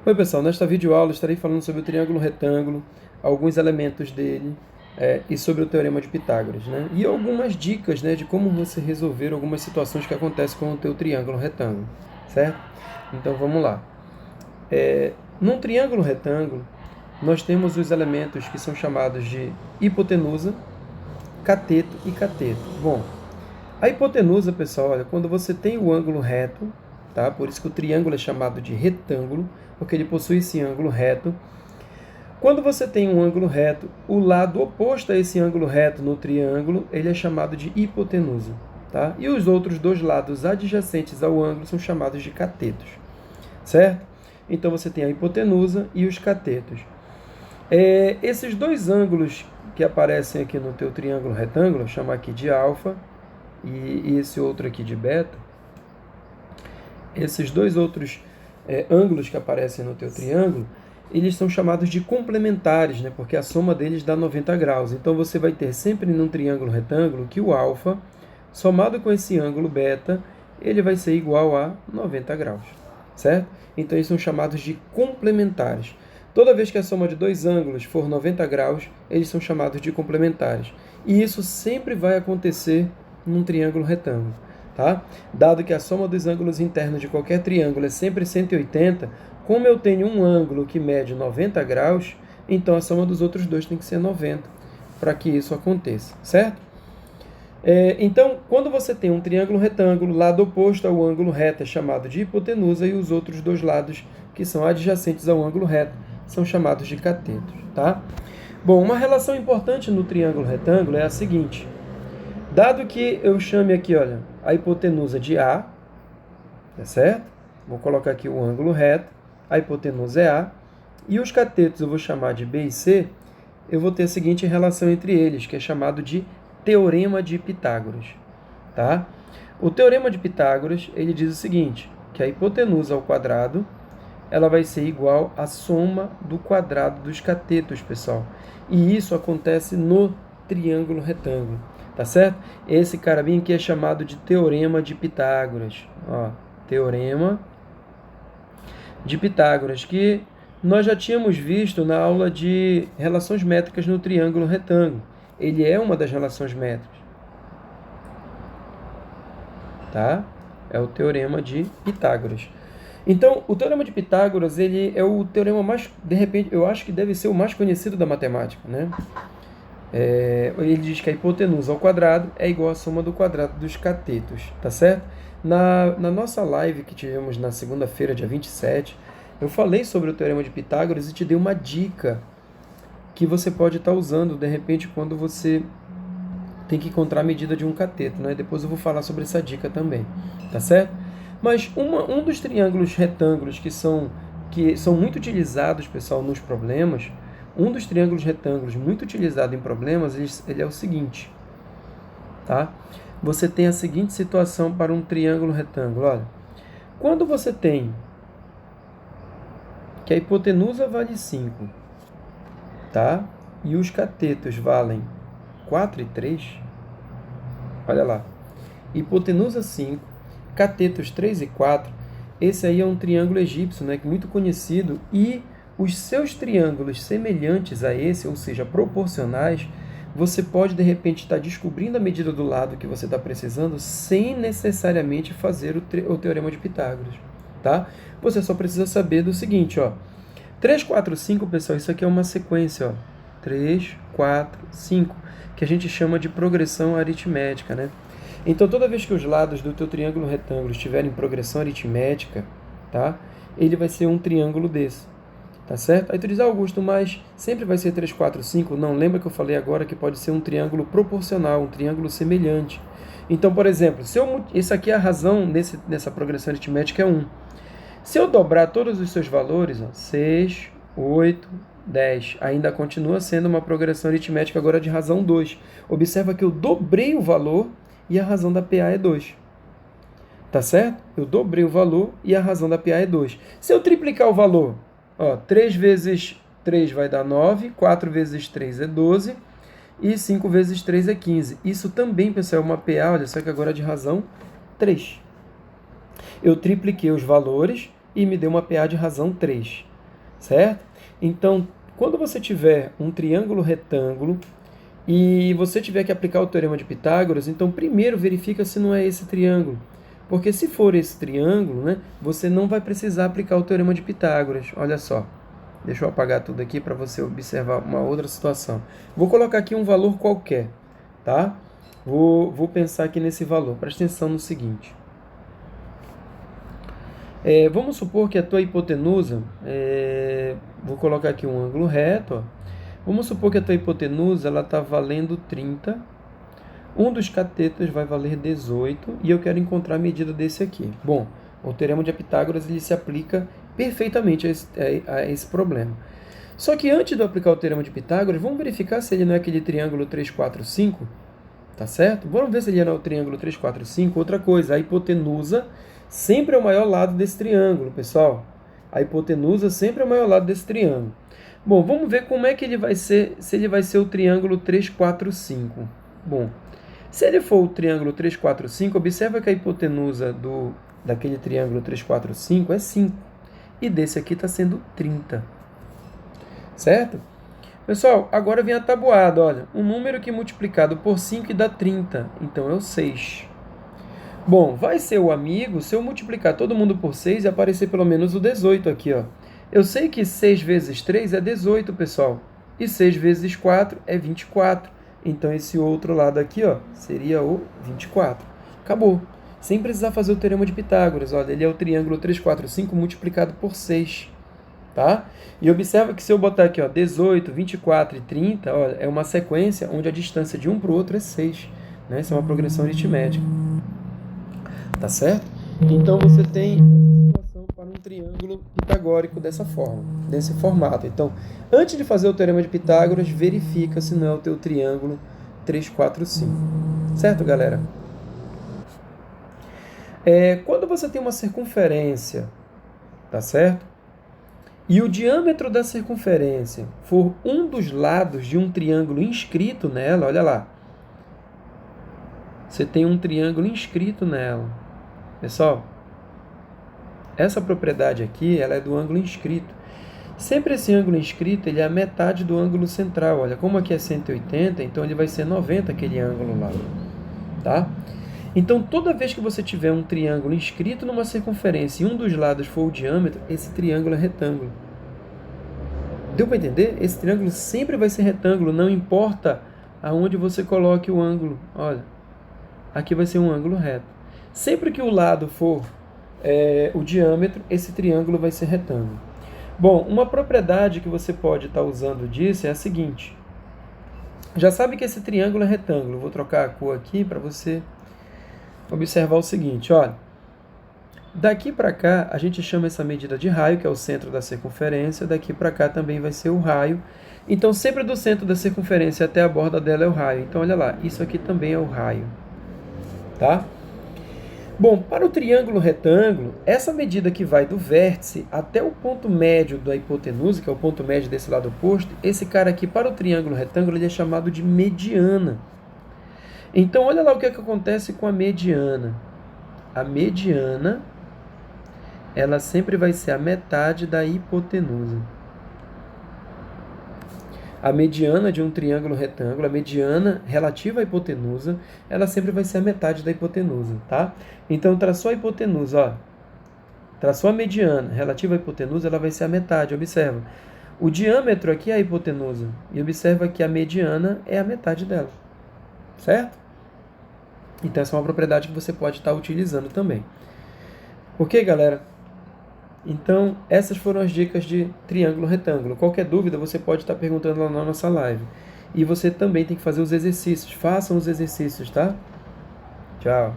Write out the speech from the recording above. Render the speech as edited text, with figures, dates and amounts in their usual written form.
Oi pessoal, nesta videoaula estarei falando sobre o triângulo retângulo, alguns elementos dele e sobre o teorema de Pitágoras, né? E algumas dicas, né, de como você resolver algumas situações que acontecem com o teu triângulo retângulo, certo? Então vamos lá. Num triângulo retângulo, nós temos os elementos que são chamados de hipotenusa, cateto e cateto. Bom, a hipotenusa, pessoal, olha, quando você tem o ângulo reto, tá? Por isso que o triângulo é chamado de retângulo, porque ele possui esse ângulo reto. Quando você tem um ângulo reto, o lado oposto a esse ângulo reto no triângulo, ele é chamado de hipotenusa, tá? E os outros dois lados adjacentes ao ângulo são chamados de catetos, certo? Então você tem a hipotenusa e os catetos. Esses dois ângulos que aparecem aqui no teu triângulo retângulo, vou chamar aqui de alfa e esse outro aqui de beta, esses dois outros ângulos que aparecem no teu triângulo, eles são chamados de complementares, né? Porque a soma deles dá 90 graus. Então você vai ter sempre num triângulo retângulo que o alfa, somado com esse ângulo beta, ele vai ser igual a 90 graus, certo? Então eles são chamados de complementares. Toda vez que a soma de dois ângulos for 90 graus, eles são chamados de complementares. E isso sempre vai acontecer num triângulo retângulo, tá? Dado que a soma dos ângulos internos de qualquer triângulo é sempre 180, como eu tenho um ângulo que mede 90 graus, então a soma dos outros dois tem que ser 90 para que isso aconteça, certo? Então, quando você tem um triângulo retângulo, lado oposto ao ângulo reto é chamado de hipotenusa e os outros dois lados que são adjacentes ao ângulo reto são chamados de catetos, tá? Bom, uma relação importante no triângulo retângulo é a seguinte. Dado que eu chame aqui, olha, a hipotenusa de A, tá certo? Vou colocar aqui o ângulo reto, a hipotenusa é A, e os catetos eu vou chamar de B e C, eu vou ter a seguinte relação entre eles, que é chamado de teorema de Pitágoras, tá? O teorema de Pitágoras, ele diz o seguinte, que a hipotenusa ao quadrado, ela vai ser igual à soma do quadrado dos catetos, pessoal. E isso acontece no triângulo retângulo, tá certo? Esse cara bem aqui é chamado de teorema de Pitágoras, ó, teorema de Pitágoras, que nós já tínhamos visto na aula de relações métricas no triângulo retângulo. Ele é uma das relações métricas, tá? É o teorema de Pitágoras. Então, o teorema de Pitágoras, ele é o teorema mais, de repente, eu acho que deve ser o mais conhecido da matemática, né? Ele diz que a hipotenusa ao quadrado é igual à soma do quadrado dos catetos, tá certo? Na nossa live que tivemos na segunda-feira, dia 27, eu falei sobre o teorema de Pitágoras e te dei uma dica que você pode estar usando, de repente, quando você tem que encontrar a medida de um cateto, né? Depois eu vou falar sobre essa dica também, tá certo? Mas um dos triângulos retângulos que são muito utilizados, pessoal, nos problemas, um dos triângulos retângulos muito utilizado em problemas, ele é o seguinte, tá? Você tem a seguinte situação para um triângulo retângulo, olha. Quando você tem que a hipotenusa vale 5, tá? E os catetos valem 4 e 3, olha lá. Hipotenusa 5, catetos 3 e 4, esse aí é um triângulo egípcio, né, muito conhecido, e os seus triângulos semelhantes a esse, ou seja, proporcionais, você pode, de repente, estar descobrindo a medida do lado que você está precisando sem necessariamente fazer o teorema de Pitágoras, tá? Você só precisa saber do seguinte, ó. 3, 4, 5, pessoal, isso aqui é uma sequência, ó. 3, 4, 5, que a gente chama de progressão aritmética, né? Então, toda vez que os lados do teu triângulo retângulo estiverem em progressão aritmética, tá? Ele vai ser um triângulo desse, tá certo? Aí tu diz, Augusto, mas sempre vai ser 3, 4, 5? Não, lembra que eu falei agora que pode ser um triângulo proporcional, um triângulo semelhante. Então, por exemplo, isso aqui é a razão nessa progressão aritmética é 1. Se eu dobrar todos os seus valores, ó, 6, 8, 10, ainda continua sendo uma progressão aritmética agora de razão 2. Observa que eu dobrei o valor e a razão da PA é 2. Tá certo? Eu dobrei o valor e a razão da PA é 2. Se eu triplicar o valor, ó, 3 vezes 3 vai dar 9, 4 vezes 3 é 12 e 5 vezes 3 é 15. Isso também, pessoal, é uma PA, olha só que agora é de razão 3. Eu tripliquei os valores e me deu uma PA de razão 3. certo? Então, quando você tiver um triângulo retângulo e você tiver que aplicar o teorema de Pitágoras, então primeiro verifica se não é esse triângulo. Porque se for esse triângulo, né, você não vai precisar aplicar o teorema de Pitágoras. Olha só. Deixa eu apagar tudo aqui para você observar uma outra situação. Vou colocar aqui um valor qualquer, tá? Vou pensar aqui nesse valor. Presta atenção no seguinte. Vamos supor que a tua hipotenusa, vou colocar aqui um ângulo reto, ó. Vamos supor que a tua hipotenusa está valendo 30, um dos catetos vai valer 18 e eu quero encontrar a medida desse aqui. Bom, o teorema de Pitágoras ele se aplica perfeitamente a esse problema. Só que antes de eu aplicar o teorema de Pitágoras, vamos verificar se ele não é aquele triângulo 3, 4, 5, tá certo? Vamos ver se ele não é o triângulo 3, 4, 5. Outra coisa, a hipotenusa sempre é o maior lado desse triângulo, pessoal. A hipotenusa sempre é o maior lado desse triângulo. Bom, vamos ver como é que ele vai ser, se ele vai ser o triângulo 3, 4, 5. Bom, se ele for o triângulo 3, 4, 5, observa que a hipotenusa daquele triângulo 3, 4, 5 é 5. E desse aqui está sendo 30. Certo? Pessoal, agora vem a tabuada. Olha, um número que multiplicado por 5 dá 30. Então é o 6. Bom, vai ser o amigo se eu multiplicar todo mundo por 6 e aparecer pelo menos o 18 aqui, ó. Eu sei que 6 vezes 3 é 18, pessoal. E 6 vezes 4 é 24. Então esse outro lado aqui, ó, seria o 24. Acabou. Sem precisar fazer o teorema de Pitágoras. Olha, ele é o triângulo 3, 4, 5 multiplicado por 6. Tá? E observa que se eu botar aqui, ó, 18, 24 e 30, olha, é uma sequência onde a distância de um para o outro é 6. Né? Isso é uma progressão aritmética. Tá certo? Então você tem essa situação para um triângulo pitagórico dessa forma, desse formato. Então, antes de fazer o teorema de Pitágoras, verifica se não é o teu triângulo 3, 4, 5. Certo, galera? Quando você tem uma circunferência, tá certo? E o diâmetro da circunferência for um dos lados de um triângulo inscrito nela, olha lá. Você tem um triângulo inscrito nela. Pessoal, essa propriedade aqui, ela é do ângulo inscrito. Sempre esse ângulo inscrito, ele é a metade do ângulo central. Olha, como aqui é 180, então ele vai ser 90 aquele ângulo lá. Tá? Então, toda vez que você tiver um triângulo inscrito numa circunferência e um dos lados for o diâmetro, esse triângulo é retângulo. Deu para entender? Esse triângulo sempre vai ser retângulo, não importa aonde você coloque o ângulo. Olha, aqui vai ser um ângulo reto. Sempre que o lado for o diâmetro, esse triângulo vai ser retângulo. Bom, uma propriedade que você pode estar usando disso é a seguinte. Já sabe que esse triângulo é retângulo. Vou trocar a cor aqui para você observar o seguinte, olha. Daqui para cá, a gente chama essa medida de raio, que é o centro da circunferência. Daqui para cá também vai ser o raio. Então, sempre do centro da circunferência até a borda dela é o raio. Então, olha lá, isso aqui também é o raio. Tá? Bom, para o triângulo retângulo, essa medida que vai do vértice até o ponto médio da hipotenusa, que é o ponto médio desse lado oposto, esse cara aqui, para o triângulo retângulo, ele é chamado de mediana. Então, olha lá o que acontece com a mediana. A mediana, ela sempre vai ser a metade da hipotenusa. A mediana de um triângulo retângulo, a mediana relativa à hipotenusa, ela sempre vai ser a metade da hipotenusa, tá? Então, traçou a hipotenusa, ó. Traçou a mediana relativa à hipotenusa, ela vai ser a metade, observa. O diâmetro aqui é a hipotenusa, e observa que a mediana é a metade dela, certo? Então, essa é uma propriedade que você pode estar utilizando também. Ok, galera? Então, essas foram as dicas de triângulo retângulo. Qualquer dúvida, você pode estar perguntando lá na nossa live. E você também tem que fazer os exercícios. Façam os exercícios, tá? Tchau.